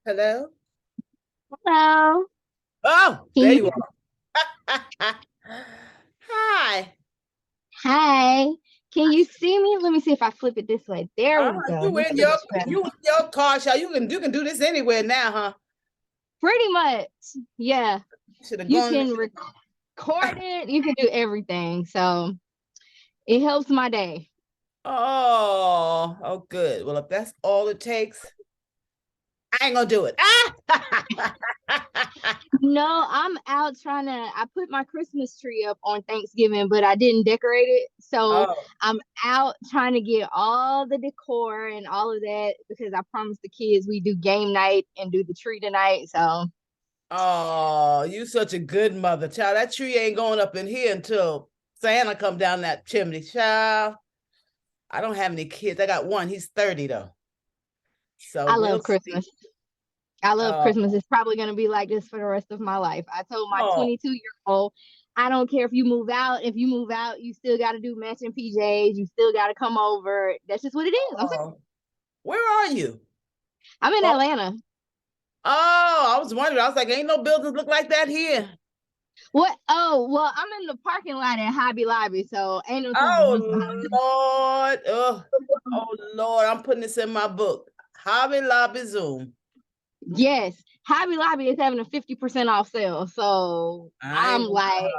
Hello? Hello. Oh, Can there you? you are. Hi. Hi. Can you see me? Let me see if I flip it this way. There we go. You This in your looks better. car, Shaw. You can do this anywhere now, huh? Pretty much. Yeah. Should have You gone. can record it. You can do everything. So it helps my day. Oh, good. Well, if that's all it takes, I ain't gonna do it. No, I'm out trying to. I put my Christmas tree up on Thanksgiving, but I didn't decorate it. So I'm out trying to get all the decor and all of that because I promised the kids we do game night and do the tree tonight. So. Oh, you such a good mother, child. That tree ain't going up in here until Santa come down that chimney, child. I don't have any kids. I got one. He's 30 though. So I love Christmas. I love Christmas. It's probably going to be like this for the rest of my life. I told my 22-year-old, I don't care if you move out. If you move out, you still got to do matching PJs. You still got to come over. That's just what it is. Where are you? I'm in Atlanta. Oh, I was wondering. I was like, ain't no buildings look like that here. What? Oh, well, I'm in the parking lot at Hobby Lobby, so ain't no. Oh, Lord. Oh, Lord. I'm putting this in my book. Hobby Lobby Zoom. Yes. Hobby Lobby is having a 50% off sale. So I'm like,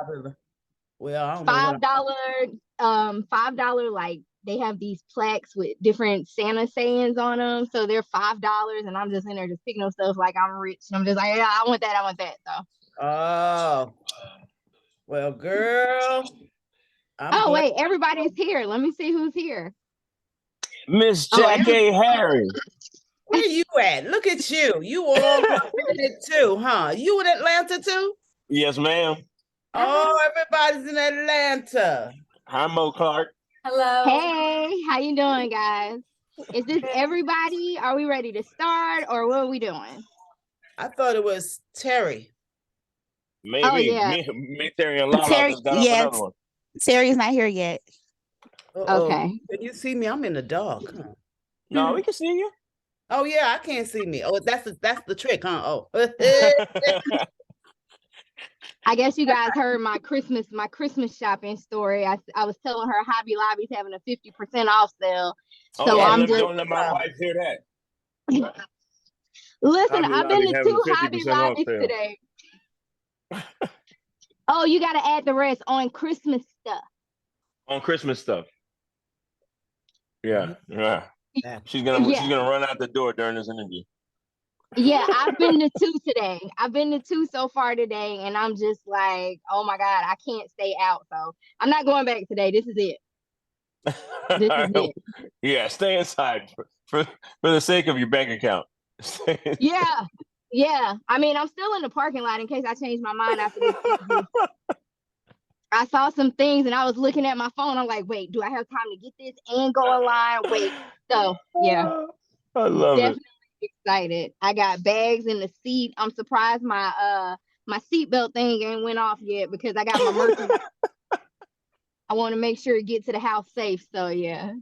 well, I don't know $5, like they have these plaques with different Santa sayings on them. So they're $5 and I'm just in there just picking up stuff like I'm rich. And I'm just like, yeah, I want that. So. Oh. Well, girl. Wait, everybody's here. Let me see who's here. Miss Jackie Harry. Where you at? Look at you. You all in it too, huh? You in Atlanta too? Yes, ma'am. Oh, everybody's in Atlanta. Hi, Mo Clark. Hello. Hey, how you doing, guys? Is this everybody? Are we ready to start, or what are we doing? I thought it was Terry. Maybe. Oh, yeah. Me Terry, and Lala just got up another one. Terry's not here yet. Okay. Can you see me? I'm in the dark. Huh? No, we can see you. Oh yeah, I can't see me. Oh, that's the trick, huh? Oh. I guess you guys heard my Christmas shopping story. I was telling her Hobby Lobby's having a 50% off sale. So don't let my wife hear that. Listen, I've been to 2 Hobby Lobbies today. Oh, you got to add the rest on Christmas stuff. On Christmas stuff. Yeah. She's gonna run out the door during this interview. Yeah, I've been to 2 today. I've been to 2 so far today, and I'm just like, oh my God, I can't stay out. So I'm not going back today. This is it. Yeah, stay inside for the sake of your bank account. Yeah. I mean, I'm still in the parking lot in case I change my mind after this interview. I saw some things and I was looking at my phone. I'm like, wait, do I have time to get this and go online? Wait. So yeah. I love it. Definitely excited. I got bags in the seat. I'm surprised my seatbelt thing ain't went off yet because I got my merch. I want to make sure it gets to the house safe. So yeah.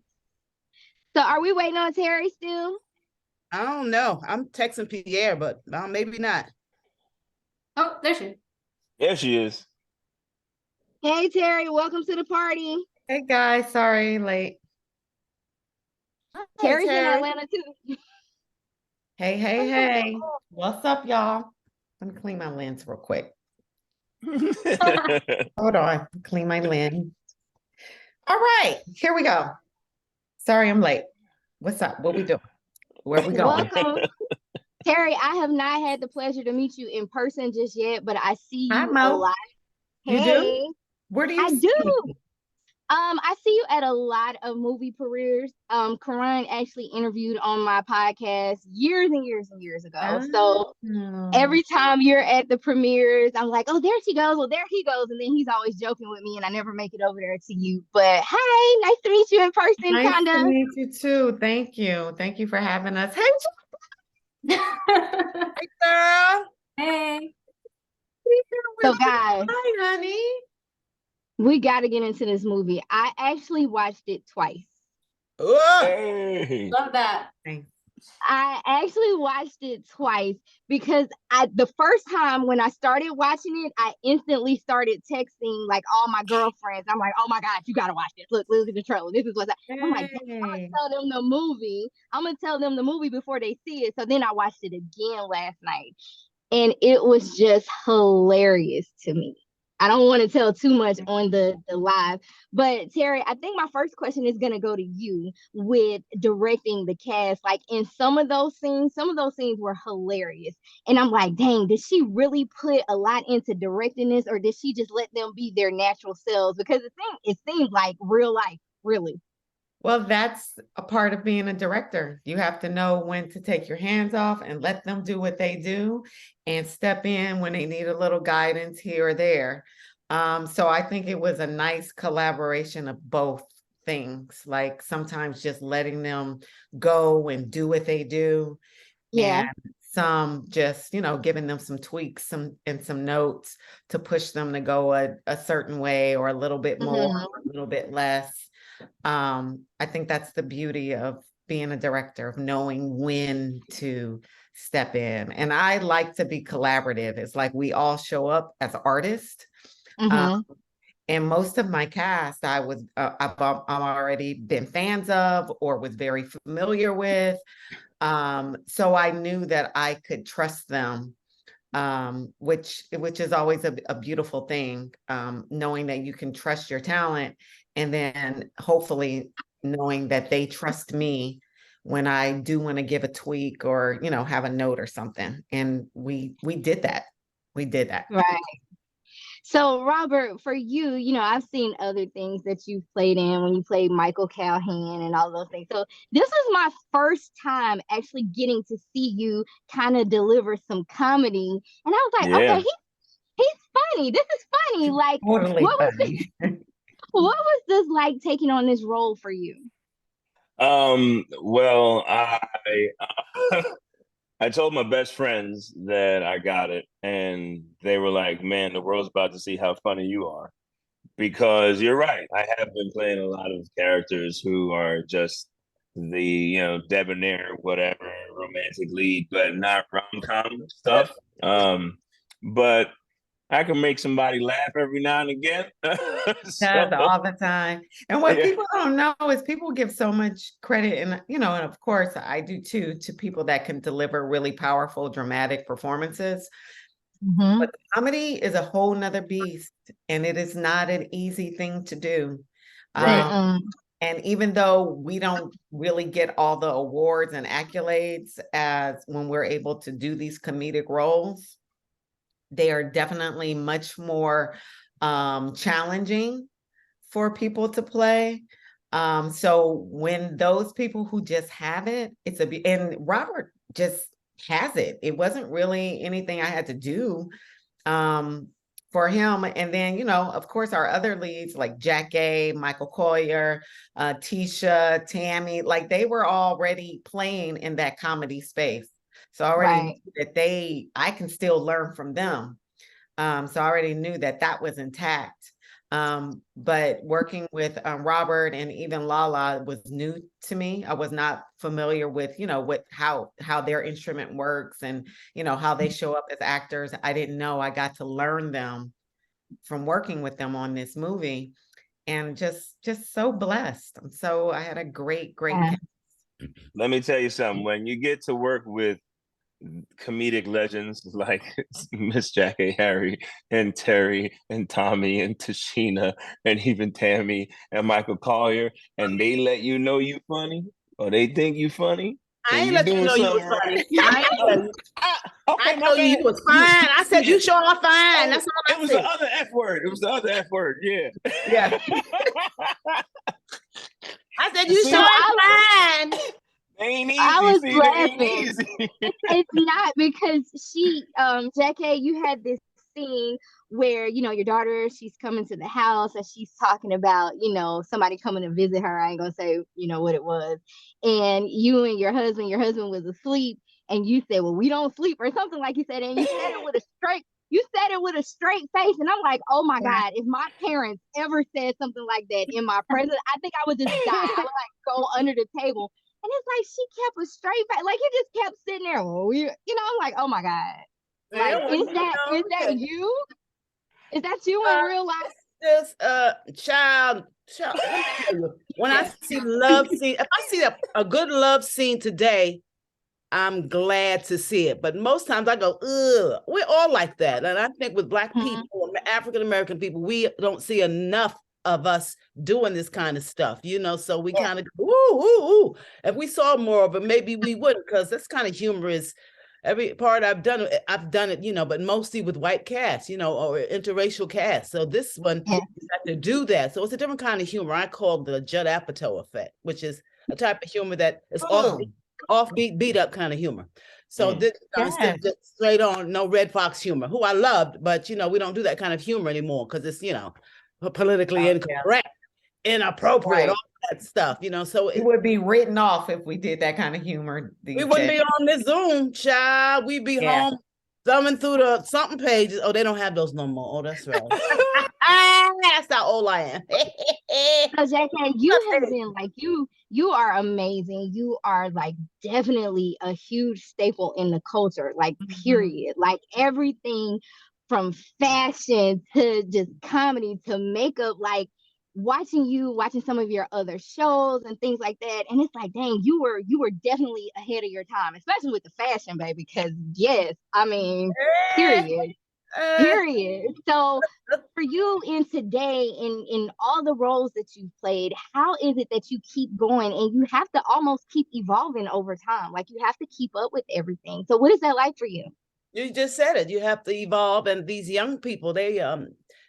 So are we waiting on Terry still? I don't know. I'm texting Pierre, but maybe not. Oh, there she is. There she is. Hey Terry, welcome to the party. Hey guys, sorry, late. Terry's in Atlanta too. Hey. What's up, y'all? Let me clean my lens real quick. Hold on, clean my lens. All right, here we go. Sorry, I'm late. What's up? What we doing? Where we going? Welcome. Terry, I have not had the pleasure to meet you in person just yet, but I see you a lot. You do? Where do you I do. I see you at a lot of movie premieres. Karan actually interviewed on my podcast years and years ago. So every time you're at the premieres, I'm like, oh, there she goes. Well, there he goes. And then he's always joking with me and I never make it over there to you. But hey, nice to meet you in person. Nice to meet you too. Thank you. Thank you for having us. Hey, Hey, girl. Hey. So guys, Hi, honey. we got to get into this movie. I actually watched it twice. Ugh. Hey. Love that. Thanks. I actually watched it twice because the first time when I started watching it, I instantly started texting like all my girlfriends. I'm like, oh my God, you gotta watch this. Look at the trailer. This is what's up. I'm like, I'm gonna Hey. tell them the movie. I'm gonna tell them the movie before they see it. So then I watched it again last night. And it was just hilarious to me. I don't want to tell too much on the live, but Terry, I think my first question is going to go to you with directing the cast. Like in some of those scenes were hilarious. And I'm like, dang, did she really put a lot into directing this, or did she just let them be their natural selves? Because it seemed like real life, really. Well, that's a part of being a director. You have to know when to take your hands off and let them do what they do and step in when they need a little guidance here or there. So I think it was a nice collaboration of both things, like sometimes just letting them go and do what they do, Yeah. and some just, giving them some tweaks, some notes to push them to go a certain way or a little bit more, Mhm. or a little bit less. I think that's the beauty of being a director, of knowing when to step in. And I like to be collaborative. It's like we all show up as artists. Mhm. And most of my cast, I've already been fans of or was very familiar with. So I knew that I could trust them, which is always a beautiful thing, knowing that you can trust your talent, and then hopefully knowing that they trust me when I do want to give a tweak or have a note or something. And we did that. We did that. Right. So, Robert, for you, I've seen other things that you've played in when you played Michael Callahan and all those things. So, this is my first time actually getting to see you kind of deliver some comedy. And I was like, okay, Yeah. he's funny. This is funny. Like, Totally what was funny. what was this like taking on this role for you? Well, I told my best friends that I got it, and they were like, "Man, the world's about to see how funny you are." Because you're right, I have been playing a lot of characters who are just the debonair, whatever, romantic lead, but not rom-com stuff. But I can make somebody laugh every now and again. Does So all the time. And what yeah, people don't know is people give so much credit, and of course I do too, to people that can deliver really powerful, dramatic performances. Mm-hmm. But comedy is a whole nother beast, and it is not an easy thing to do. right. And even though we don't really get all the awards and accolades as when we're able to do these comedic roles, they are definitely much more challenging for people to play. So when those people who just have it, and Robert just has it. It wasn't really anything I had to do for him. And then, of course, our other leads like Jack A, Michael Collier, Tisha, Tammy, like they were already playing in that comedy space. So I already Right. knew that I can still learn from them. So I already knew that was intact. But working with Robert and even Lala was new to me. I was not familiar with, how their instrument works and, how they show up as actors. I didn't know. I got to learn them from working with them on this movie, and just so blessed. I had a great Yeah. cast. Let me tell you something. When you get to work with comedic legends like Miss Jackie, Harry, and Terry, and Tommy, and Tashina, and even Tammy and Michael Collier, and they let you know you funny, or they think you funny, I then ain't you let you doing know you something was right. funny. I ain't tell you. Okay, I my told you bad. you was fine. I said you sure are fine. Oh, That's all it I was the said. other F word. It was the other F word. Yeah. Yeah. I said you So sure I are fine. Ain't I easy. was See, they ain't laughing. easy. It's not because Jackie, you had this scene where, your daughter, she's coming to the house and she's talking about, somebody coming to visit her. I ain't gonna say, what it was. And you and your husband was asleep. and you said, well, we don't sleep or something like you said, and you said it with a straight face. And I'm like, oh my God, if my parents ever said something like that in my presence, I think I would just die. I would like go under the table. And it's like she kept a straight face. Like you just kept sitting there. Well, I'm like, oh my God. Like, is that you? Is that you in real life? Just child. When I see love scene, if I see a good love scene today, I'm glad to see it. But most times I go, ugh, we're all like that. And I think with Black people, African American people, we don't see enough of us doing this kind of stuff, so we kind of go, ooh. If we saw more of it, maybe we wouldn't, because this kind of humor is every part I've done it, but mostly with white cast, or interracial cast. So this one, you have to do that. So it's a different kind of humor. I call the Judd Apatow effect, which is a type of humor that is offbeat, beat up kind of humor. So this instead of just straight on, no Red Fox humor, who I loved, but we don't do that kind of humor anymore because it's politically incorrect, inappropriate, all that stuff. So it would be written off if we did that kind of humor. We wouldn't be on this Zoom, child. We'd be home thumbing through the something pages. Oh, they don't have those no more. Oh, that's right. That's how old I am. So, JK, you have been like you are amazing. You are like definitely a huge staple in the culture, like period. Like everything from fashion to just comedy to makeup, like watching some of your other shows and things like that. And it's like, dang, you were definitely ahead of your time, especially with the fashion, baby, because yes, I mean, period. So for you in today, in all the roles that you've played, how is it that you keep going and you have to almost keep evolving over time? Like you have to keep up with everything. So what is that like for you? You just said it. You have to evolve. And these young people, they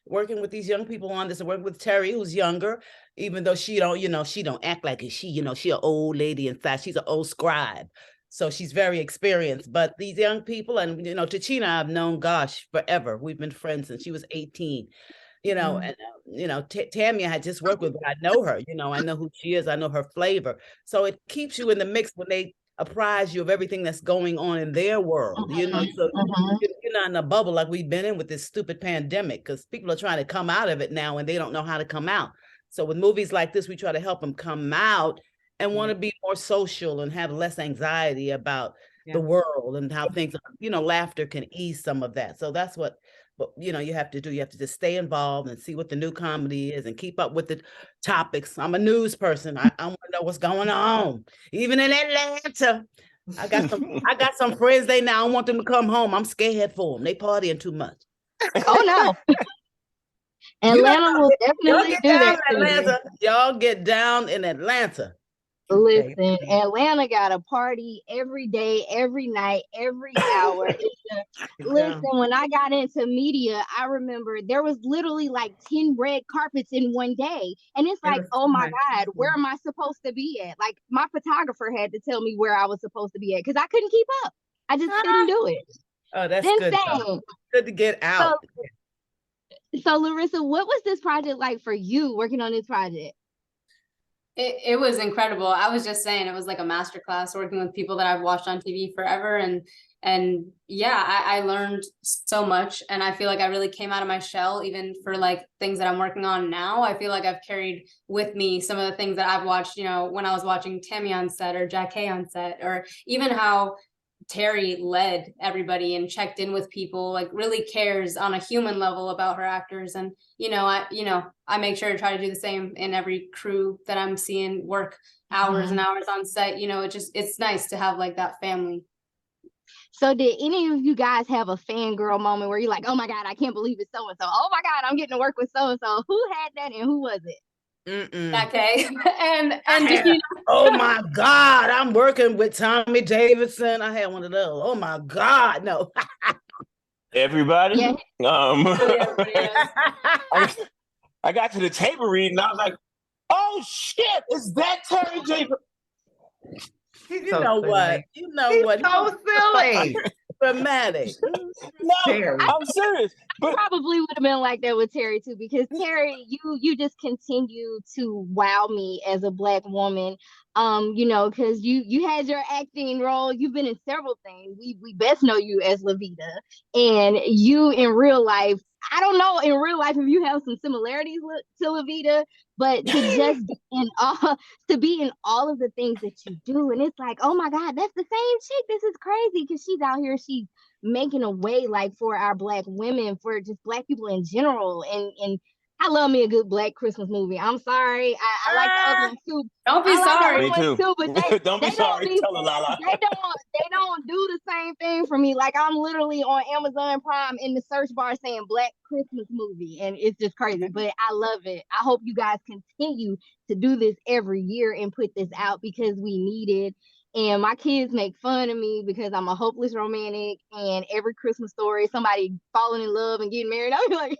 working with these young people on this, and working with Terry, who's younger, even though she don't act like it. She an old lady inside. She's an old scribe. So she's very experienced. But these young people, and Tachina, I've known, gosh, forever. We've been friends since she was 18. And Tamia had just worked with, but I know her. I know who she is. I know her flavor. So it keeps you in the mix when they apprise you of everything that's going on in their world. So you're not in a bubble like we've been in with this stupid pandemic, because people are trying to come out of it now and they don't know how to come out. So with movies like this, we try to help them come out and want to be more social and have less anxiety about the world and how things are, laughter can ease some of that. So that's what you have to do. You have to just stay involved and see what the new comedy is and keep up with the topics. I'm a news person. I want to know what's going on. Even in Atlanta, I got some friends. I don't want them to come home. I'm scared for them. They partying too much. Oh no. Atlanta will definitely do that. Atlanta. Y'all get down in Atlanta. Listen, Atlanta got a party every day, every night, every hour. Listen, when I got into media, I remember there was literally like 10 red carpets in one day. And it's like, oh my God, where am I supposed to be at? Like my photographer had to tell me where I was supposed to be at because I couldn't keep up. I just couldn't do it. Oh, that's good. Good to get out. So Larissa, what was this project like for you working on this project? It was incredible. I was just saying it was like a masterclass working with people that I've watched on TV forever. And yeah, I learned so much, and I feel like I really came out of my shell, even for like things that I'm working on now. I feel like I've carried with me some of the things that I've watched, when I was watching Tammy on set or Jack Hay on set, or even how Terry led everybody and checked in with people, like really cares on a human level about her actors. And I make sure to try to do the same in every crew that I'm seeing work hours and hours on set. It's nice to have like that family. So did any of you guys have a fangirl moment where you're like, oh my God, I can't believe it's so and so, oh my God, I'm getting to work with so and so? Who had that and who was it? Okay. and just, oh my God, I'm working with Tommy Davidson. I had one of those. Oh my God, no. Everybody. Yeah. I got to the table read and I was like, oh shit, is that Terry J? You know what? So silly. Dramatic. No, I'm serious. But I probably would have been like that with Terry too, because Terry, you just continue to wow me as a Black woman. You know, because you had your acting role. You've been in several things. We best know you as Levita, and you in real life. I don't know in real life if you have some similarities to Levita, but to just be in all to be in all of the things that you do, and it's like, oh my God, that's the same chick. This is crazy because she's out here. She's making a way like for our Black women, for just Black people in general, and I love me a good Black Christmas movie. I'm sorry. I like the other one too. Don't be I like the sorry. other Me one too. too, but they Don't be they don't sorry. be Tell her, Lala. they don't do the same thing for me. Like I'm literally on Amazon Prime in the search bar saying Black Christmas movie, and it's just crazy. But I love it. I hope you guys continue to do this every year and put this out because we need it. And my kids make fun of me because I'm a hopeless romantic, and every Christmas story, somebody falling in love and getting married. I'll be like,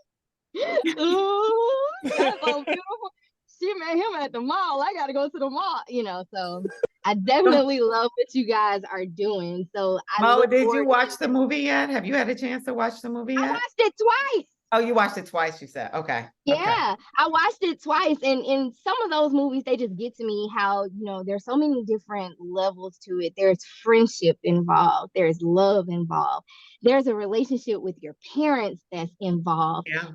ooh, that's so beautiful. She met him at the mall. I gotta go to the mall, you know. So I definitely love what you guys are doing. So I Mo, look did you forward watch to the movie yet? Have you had a chance to watch the movie I yet? watched it twice. Oh, you watched it twice, you said. Okay. Okay. Yeah, I watched it twice, and in some of those movies, they just get to me how, you know, there's so many different levels to it. There's friendship involved, there's love involved, there's a relationship with your parents that's involved, Yeah.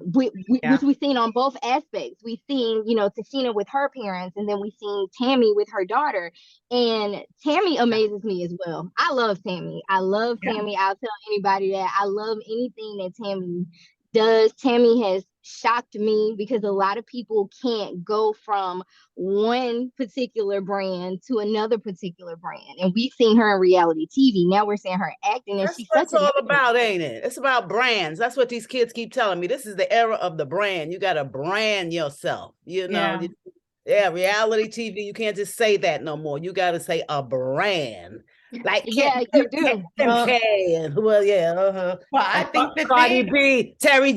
Yeah. which we've seen on both aspects. We've seen, you know, Tashina with her parents, and then we've seen Tammy with her daughter. And Tammy amazes me as well. I love Tammy. I love Yeah. Tammy. I'll tell anybody that I love anything that Tammy does. Tammy has shocked me because a lot of people can't go from one particular brand to another particular brand. And we've seen her in reality TV. Now we're seeing her acting, and That's she's what such it's a all good about, ain't it? It's about brands. That's what these kids keep telling me. This is the era of the brand. You got to brand yourself. You know, Yeah. reality TV. You can't just say that no more. You got to say a brand. Like Yeah, you do. MK and well, yeah, Well, I think the Cardi thing, B, Terry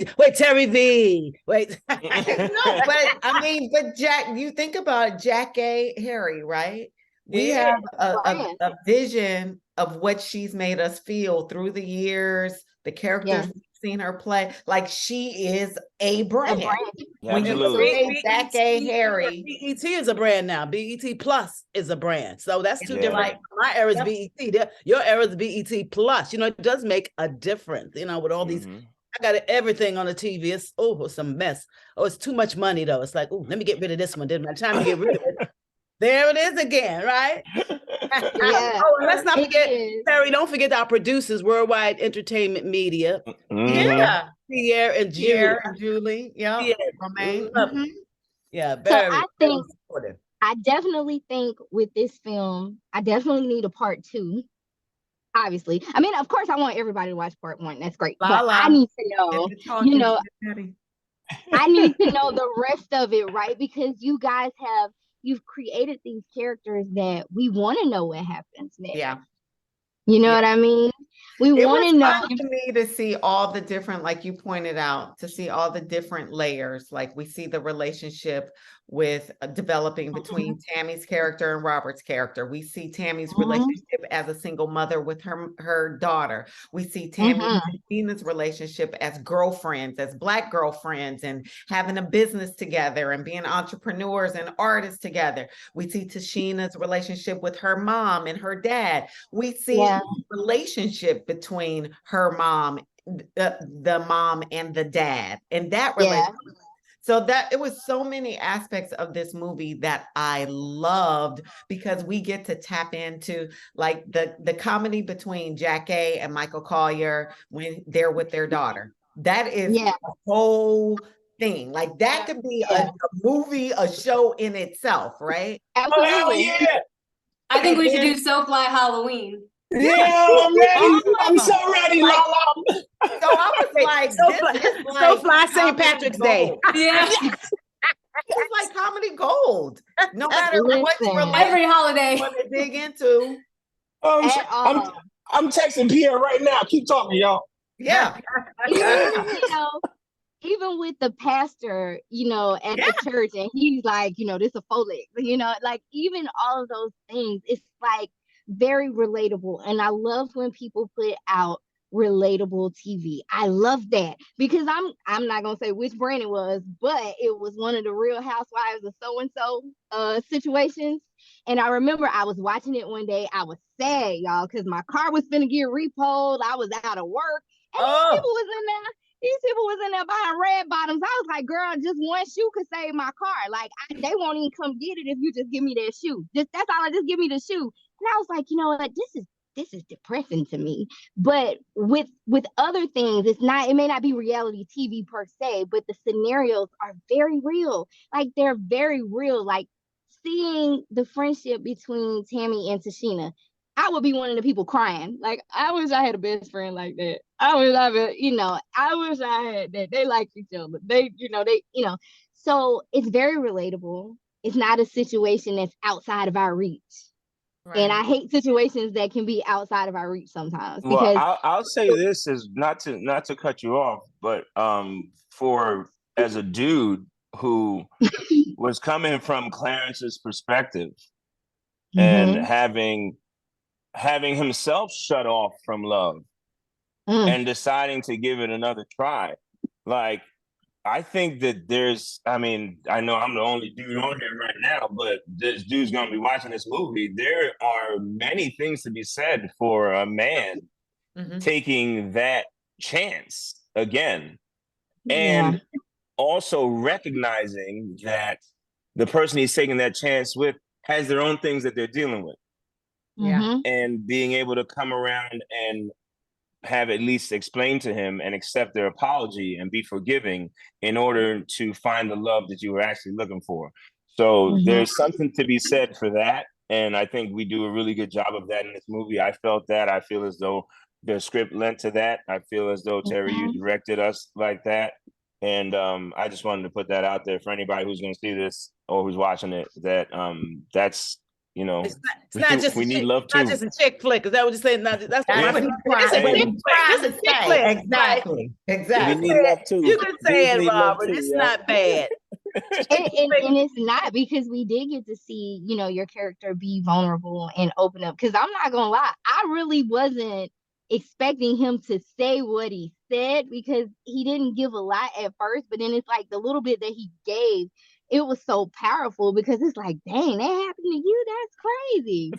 V, wait. no, but I mean, but Jack, you think about it, Jack A. Harry, right? We Yeah. have Brand. a vision of what she's made us feel through the years, the characters Yeah. we've seen her play. Like she is a A brand. brand. When you Absolutely. say Jack A. Harry, BET is a brand now. BET Plus is a brand. So that's two it's different. like, My era is Yep. BET. Your era is BET Plus. You know, it does make a difference. You know, with all these, Mhm. I got everything on the TV. It's a mess. Oh, it's too much money though. It's like, oh, let me get rid of this one. Then by the time you get rid of it, there it is again, right? Yeah. Oh, and let's not It forget, is. Terry, don't forget our producers, Worldwide Entertainment Media, Mhm. yeah, Pierre and Julie. Pierre and Julie, yeah, Yeah, Romaine. love it. Mhm. Yeah, So very, I very think supportive. I definitely think with this film, I definitely need a part two. Obviously, I mean, of course, I want everybody to watch part one. That's great, but I Lala, need to if know, you're you talking know, to your daddy. I need to know the rest of it, right? Because you guys you've created these characters that we want to know what happens next. Yeah. You know Yeah. what I mean? We It want was to know. fun to me to see all the different, like you pointed out, to see all the different layers. Like we see the relationship with developing between Tammy's character and Robert's character. We see Tammy's relationship as a single mother with her daughter. We see Tammy and Tina's relationship as girlfriends, as Black girlfriends, and having a business together and being entrepreneurs and artists together. We see Tashina's relationship with her mom and her dad. We see relationship between her mom, the mom and the dad, and that relationship. So that it was so many aspects of this movie that I loved because we get to tap into like the comedy between Jack A and Michael Collier when they're with their daughter. That is a whole thing. Like that could be a movie, a show in itself, right? Absolutely. Oh, yeah. I think we should do So Fly Halloween. Yeah, I'm ready. I'm so ready, Like, Lala. So I was like, So fly St. Patrick's Day. Yeah. It's like comedy gold. No matter what Every holiday. you want to dig into. I'm texting Pierre right now. Keep talking, y'all. Yeah. Even with the pastor, at the church, and he's like, this a faux leg, like even all of those things, it's like very relatable. And I love when people put out relatable TV. I love that because I'm not gonna say which brand it was, but it was one of the Real Housewives of so and so situations. And I remember I was watching it one day. I was sad, y'all, because my car was finna get repoed. I was out of work, and these people was in there. These people was in there buying red bottoms. I was like, girl, just one shoe could save my car. Like, they won't even come get it if you just give me that shoe. That's all. Just give me the shoe. And I was like, you know what? This is depressing to me. But with other things, it may not be reality TV per se, but the scenarios are very real. Like, they're very real. Like, seeing the friendship between Tammy and Tashina, I would be one of the people crying. Like, I wish I had a best friend like that. I wish I had that. They like each other. So it's very relatable. It's not a situation that's outside of our reach. Right. And I hate situations that can be outside of our reach sometimes. Well, I'll say this is not to cut you off, but as a dude who was coming from Clarence's perspective and having himself shut off from love and deciding to give it another try, like, I think that I know I'm the only dude on here right now, but this dude's going to be watching this movie. There are many things to be said for a man taking that chance again. And also recognizing that the person he's taking that chance with has their own things that they're dealing with. Yeah. And being able to come around and have at least explained to him and accept their apology and be forgiving in order to find the love that you were actually looking for. So there's something to be said for that. And I think we do a really good job of that in this movie. I felt that. I feel as though the script lent to that. I feel as though, Terry, you directed us like that. And I just wanted to put that out there for anybody who's going to see this or who's watching it, that that's, you know, it's not just we need love too. Not just a chick flick. Is that what you're saying? That's what it's a chick flick. It's a chick flick. Exactly. We need love too. You can say it, Robert. It's not bad. and it's not, because we did get to see, your character be vulnerable and open up. Because I'm not gonna lie, I really wasn't expecting him to say what he said, because he didn't give a lot at first, but then it's like the little bit that he gave, it was so powerful, because it's like, dang, that happened to you? That's crazy.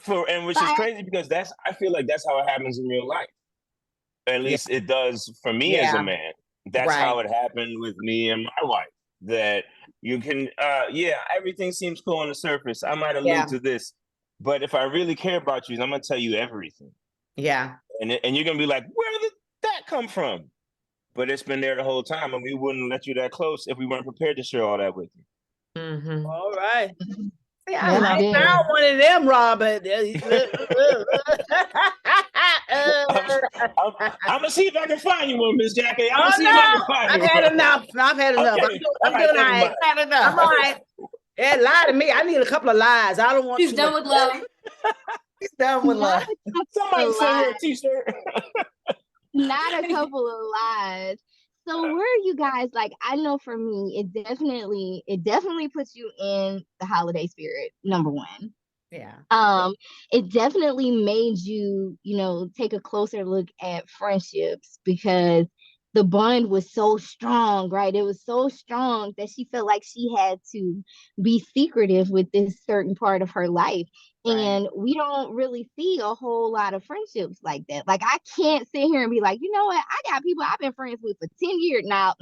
Which is crazy, because I feel like that's how it happens in real life. At least it does for me as a man. That's how it happened with me and my wife. That you can, everything seems cool on the surface. I might allude to this, but if I really care about you, I'm gonna tell you everything. Yeah. And you're gonna be like, where did that come from? But it's been there the whole time, and we wouldn't let you that close if we weren't prepared to share all that with you. All right. Yeah, I found one of them, Robert. I'm gonna see if I can find you one, Miss Jackie. I've had enough. I've had enough. Okay. I'm doing all right. had enough. I'm all right. Yeah, lie to me. I need a couple of lies. I don't want. She's done with love. He's done with love. Somebody send her a t-shirt. Not a couple of lies. So where are you guys? Like, I know for me, it definitely puts you in the holiday spirit, number one. Yeah. It definitely made you, take a closer look at friendships, because the bond was so strong, right? It was so strong that she felt like she had to be secretive with this certain part of her life. Right. And we don't really see a whole lot of friendships like that. Like, I can't sit here and be like, you know what? I got people I've been friends with for 10 years now.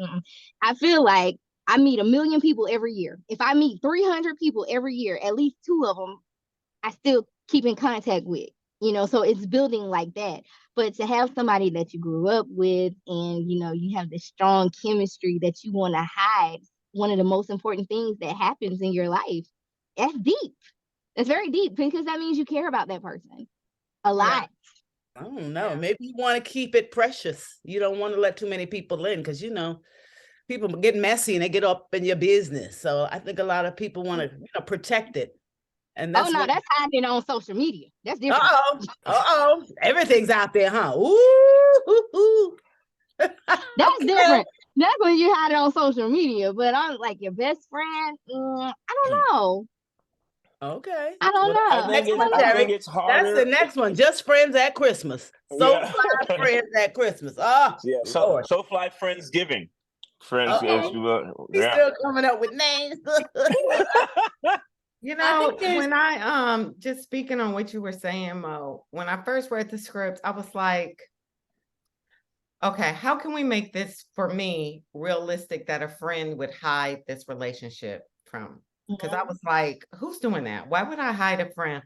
I feel like I meet 1 million people every year. If I meet 300 people every year, at least 2 of them I still keep in contact with, so it's building like that. But to have somebody that you grew up with, and, you have this strong chemistry that you want to hide, one of the most important things that happens in your life, that's deep. That's very deep, because that means you care about that person a lot. I don't know. Maybe you want to keep it precious. You don't want to let too many people in, because, people get messy and they get up in your business. So I think a lot of people want to protect it. And that's that's hiding on social media. That's different. Everything's out there, huh? Ooh. That's different. That's when you hide it on social media. But I'm like, your best friend, I don't know. Okay. I don't Well, know. I think next one, I Terry. think it's That's the harder. next one. Just friends at Christmas. So Yeah. fly friends at Christmas. Oh, Yeah. Lord. So fly Friendsgiving. Friends. Okay. He's Yeah. still coming up with names. You I know, think there's- when I just speaking on what you were saying, Mo, when I first read the script, I was like, okay, how can we make this for me realistic that a friend would hide this relationship from? Because I was like, who's doing that? Why would I hide a friend?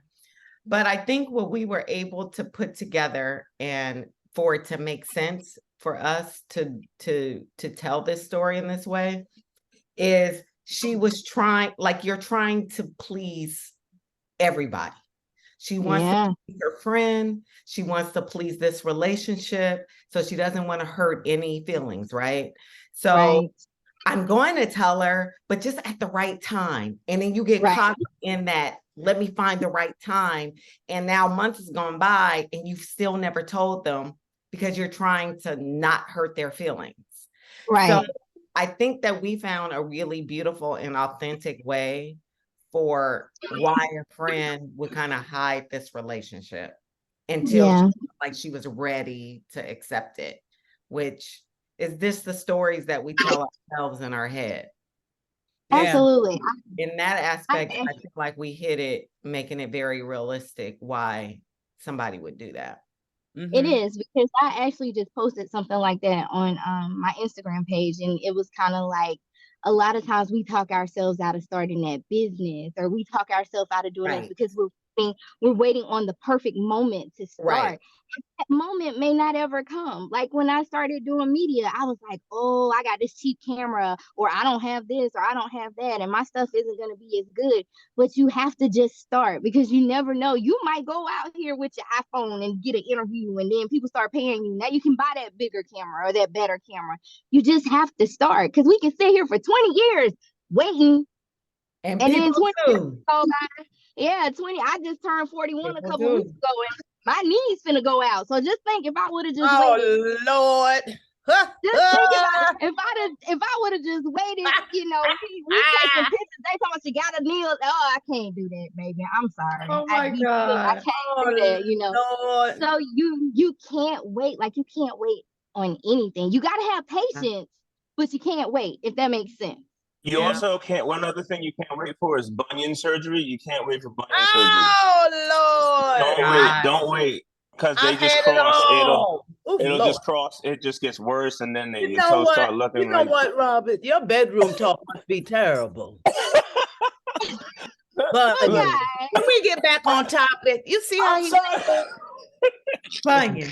But I think what we were able to put together and for it to make sense for us to tell this story in this way is she was trying, like you're trying to please everybody. She wants Yeah. to please her friend. She wants to please this relationship. So she doesn't want to hurt any feelings, right? So Right. I'm going to tell her, but just at the right time. And then you get Right. caught in that, let me find the right time. And now months has gone by and you've still never told them because you're trying to not hurt their feelings. Right. So I think that we found a really beautiful and authentic way for why a friend would kind of hide this relationship until Yeah. she, like she was ready to accept it, which is this the stories that we tell ourselves in our head. Yeah. Absolutely. In that aspect, I feel like we hit it, making it very realistic why somebody would do that. It is, because I actually just posted something like that on my Instagram page, and it was kind of like a lot of times we talk ourselves out of starting that business, or we talk ourselves out of doing this Right. because we're waiting on the perfect moment to start. Right. That moment may not ever come. Like when I started doing media, I was like, oh, I got this cheap camera, or I don't have this, or I don't have that, and my stuff isn't going to be as good. But you have to just start, because you never know. You might go out here with your iPhone and get an interview, and then people start paying you. Now you can buy that bigger camera or that better camera. You just have to start, because we can sit here for 20 years waiting, And and then people 20 years too. go by. Yeah, 20. I just turned 41 a People couple weeks too. ago, and my knees finna go out. So just think, if I would have just waited. Oh Lord. Just think about if I would have just waited, you know, we taking pictures. They talking about you gotta kneel. Oh, I can't do that, baby. I'm sorry. Oh my I God. can't do that, you know. Lord. So you can't wait. Like, you can't wait on anything. You gotta have patience, but you can't wait, if that makes sense. You Yeah. also can't. One other thing you can't wait for is bunion surgery. You can't wait for bunion surgery. Oh Lord. Don't wait. Don't wait, because they I've just had it cross. all. Oh, It'll Lord. just cross. It just gets worse, and then You your know toes what? start looking You know like. what, Robert? Your bedroom talk must be terrible. But Look, when we get back on topic, you see how I'm he sorry. Bunion.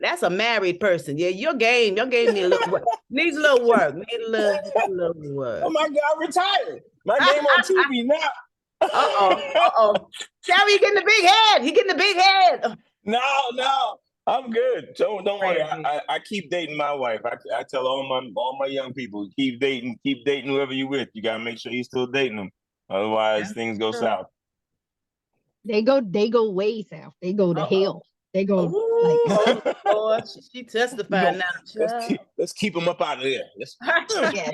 that's a married person. Yeah, your game need a little work. Needs a little work. Need a little work. Oh my God, I'm retired. My game on TV now. Uh-oh. Terry, he getting the big head. He getting the big head. No, I'm good. Don't worry. Crazy. I keep dating my wife. I tell all my young people, keep dating whoever you with. You gotta make sure you're still dating them. Otherwise, things go south. They go way south. They go to hell. They go like Oh Lord, she testifying now. Let's keep them up out of there. yeah.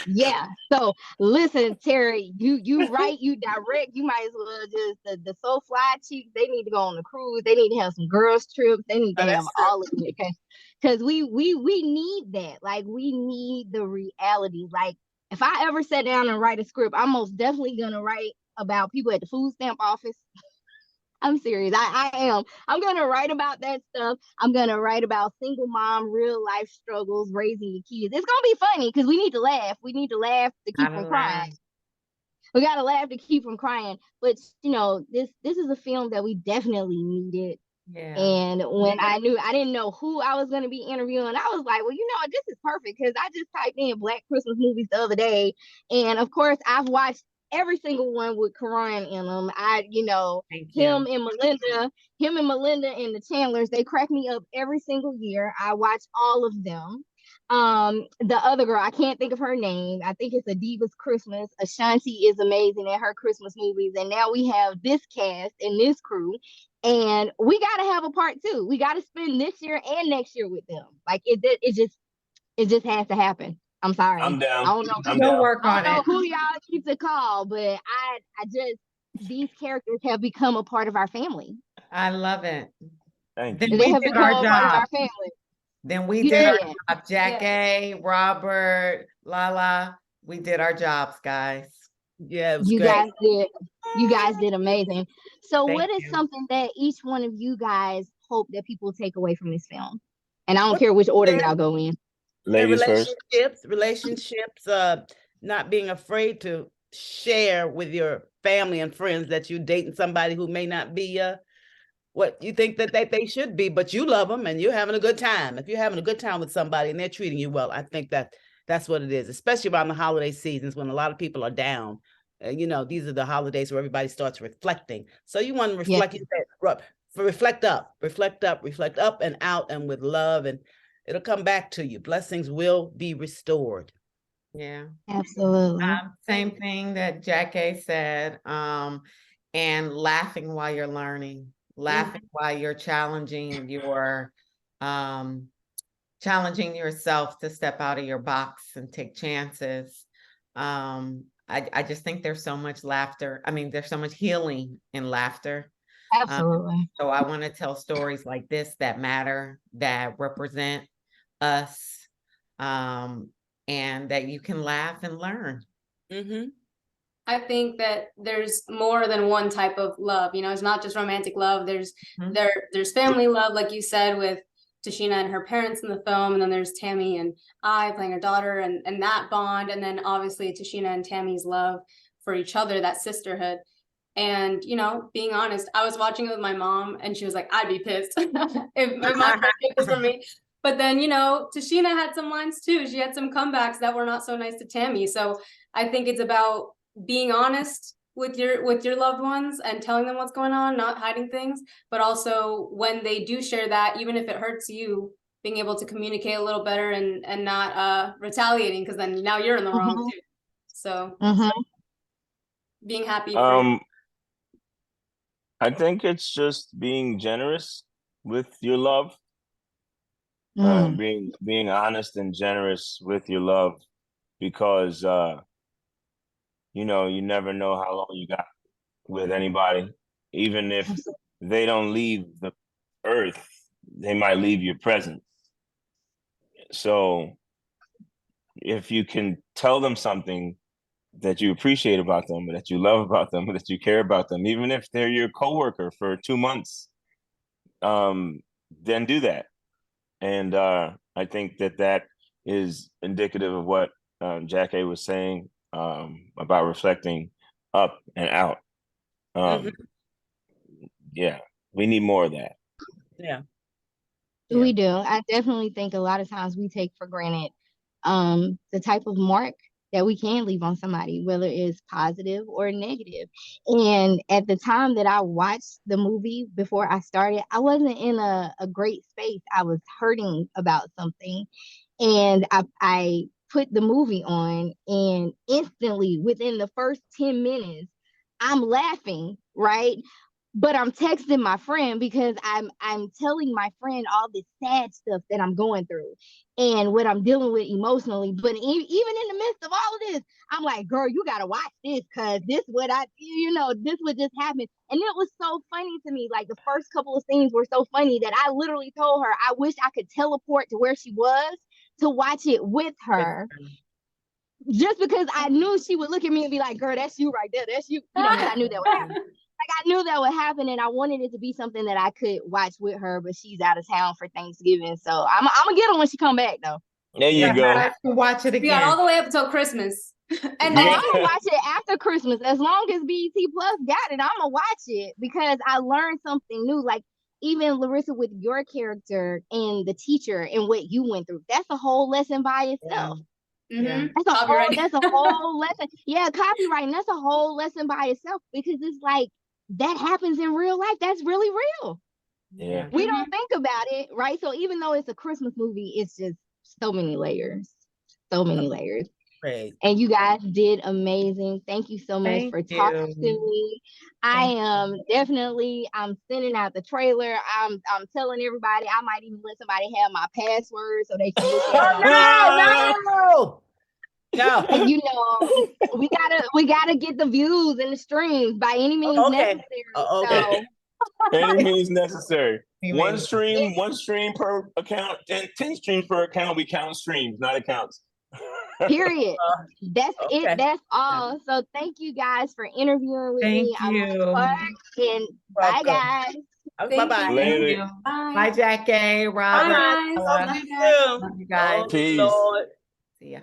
Yeah. So listen, Terry, you write, you direct, you might as well just the So Fly chicks, they need to go on the cruise. They need to have some girls trips. They need to have all of it. Because we need that. Like, we need the reality. Like, if I ever sat down and write a script, I'm most definitely gonna write about people at the food stamp office. I'm serious. I am. I'm going to write about that stuff. I'm going to write about single mom, real life struggles, raising your kids. It's going to be funny because we need to laugh. We need to laugh to keep from crying. We got to laugh to keep from crying. But, you know, this is a film that we definitely needed. Yeah. And when I didn't know who I was going to be interviewing, I was like, well, you know, this is perfect, because I just typed in Black Christmas movies the other day. And of course, I've watched every single one with Karan in them. Him and Melinda and the Chandlers, they crack me up every single year. I watch all of them. The other girl, I can't think of her name. I think it's Adiva's Christmas. Ashanti is amazing at her Christmas movies. And now we have this cast and this crew. And we got to have a part 2. We got to spend this year and next year with them. Like, it just has to happen. I'm sorry. I'm down. I don't know. I'm We'll down. work I on don't know it. who y'all need to call, but I just these characters have become a part of our family. I love it. Thank Then you. They we have did become our a part of job. our family. Then we You did our did. job. Jackie, Robert, Lala, we did our jobs, guys. Yeah, it was You great. guys did. You guys did amazing. So Thank what is you. something that each one of you guys hope that people take away from this film? And I don't What- care which order y'all go in. And Ladies first. relationships, not being afraid to share with your family and friends that you're dating somebody who may not be what you think that they should be, but you love them and you're having a good time. If you're having a good time with somebody and they're treating you well, I think that's what it is, especially around the holiday seasons when a lot of people are down. These are the holidays where everybody starts reflecting. So you want to reflect, reflect up and out and with love, and it'll come back to you. Blessings will be restored. Yeah. Absolutely. Same thing that Jackie said. And laughing while you're learning, laughing while you're challenging yourself to step out of your box and take chances. I just think there's so much laughter. I mean, there's so much healing in laughter. Absolutely. So I want to tell stories like this that matter, that represent us, and that you can laugh and learn. Mm-hmm. I think that there's more than one type of love. It's not just romantic love. There's family love, like you said, with Tashina and her parents in the film, and then there's Tammy and I playing her daughter, and that bond, and then obviously Tashina and Tammy's love for each other, that sisterhood. And being honest, I was watching it with my mom, and she was like, "I'd be pissed if my friend did this for me." But then Tashina had some lines too. She had some comebacks that were not so nice to Tammy. So I think it's about being honest with your loved ones and telling them what's going on, not hiding things, but also when they do share that, even if it hurts you, being able to communicate a little better and not retaliating, because then now you're in the wrong too. So being happy for I think it's just being generous with your love, being honest and generous with your love, because you never know how long you got with anybody. Even if they don't leave the earth, they might leave your presence. So if you can tell them something that you appreciate about them, that you love about them, that you care about them, even if they're your coworker for 2 months, then do that. And I think that is indicative of what Jackie was saying about reflecting up and out. Yeah, we need more of that. Yeah. We do. I definitely think a lot of times we take for granted the type of mark that we can leave on somebody, whether it's positive or negative. And at the time that I watched the movie before I started, I wasn't in a great space. I was hurting about something. And I put the movie on, and instantly within the first 10 minutes, I'm laughing, right? But I'm texting my friend because I'm telling my friend all this sad stuff that I'm going through and what I'm dealing with emotionally. But even in the midst of all of this, I'm like, girl, you gotta watch this because this this would just happen. And it was so funny to me. Like the first couple of scenes were so funny that I literally told her I wish I could teleport to where she was to watch it with her. Just because I knew she would look at me and be like, girl, that's you right there. That's you. I knew that would happen. I knew that would happen, and I wanted it to be something that I could watch with her, but she's out of town for Thanksgiving. So I'm gonna get her when she come back, though. There you go. I can watch it again. We got all the way up until Christmas. And I'm gonna watch it after Christmas. As long as BET Plus got it, I'm gonna watch it because I learned something new. Like even Larissa with your character and the teacher and what you went through, that's a whole lesson by itself. Yeah. That's a whole lesson. Yeah, copywriting, that's a whole lesson by itself because it's like that happens in real life. That's really real. Yeah. We don't think about it, right? So even though it's a Christmas movie, it's just so many layers. So many layers. Great. And you guys did amazing. Thank you so much for talking to me. I'm sending out the trailer. I'm telling everybody. I might even let somebody have my password so they can look at it. No! No. You know, we gotta get the views and the streams by any means Okay. necessary. Okay. So Any means necessary. Any One means- stream per account, 10 streams per account. We count streams, not accounts. period. That's Okay. it. That's all. So thank you guys for interviewing with me. Thank you. And bye, Welcome. guys. Bye bye. you. Later. Thank you. Bye. Bye, Jackie, Bye, Robert. guys. Ella. Love you guys. Love you guys. Oh, Peace. Lord. See ya.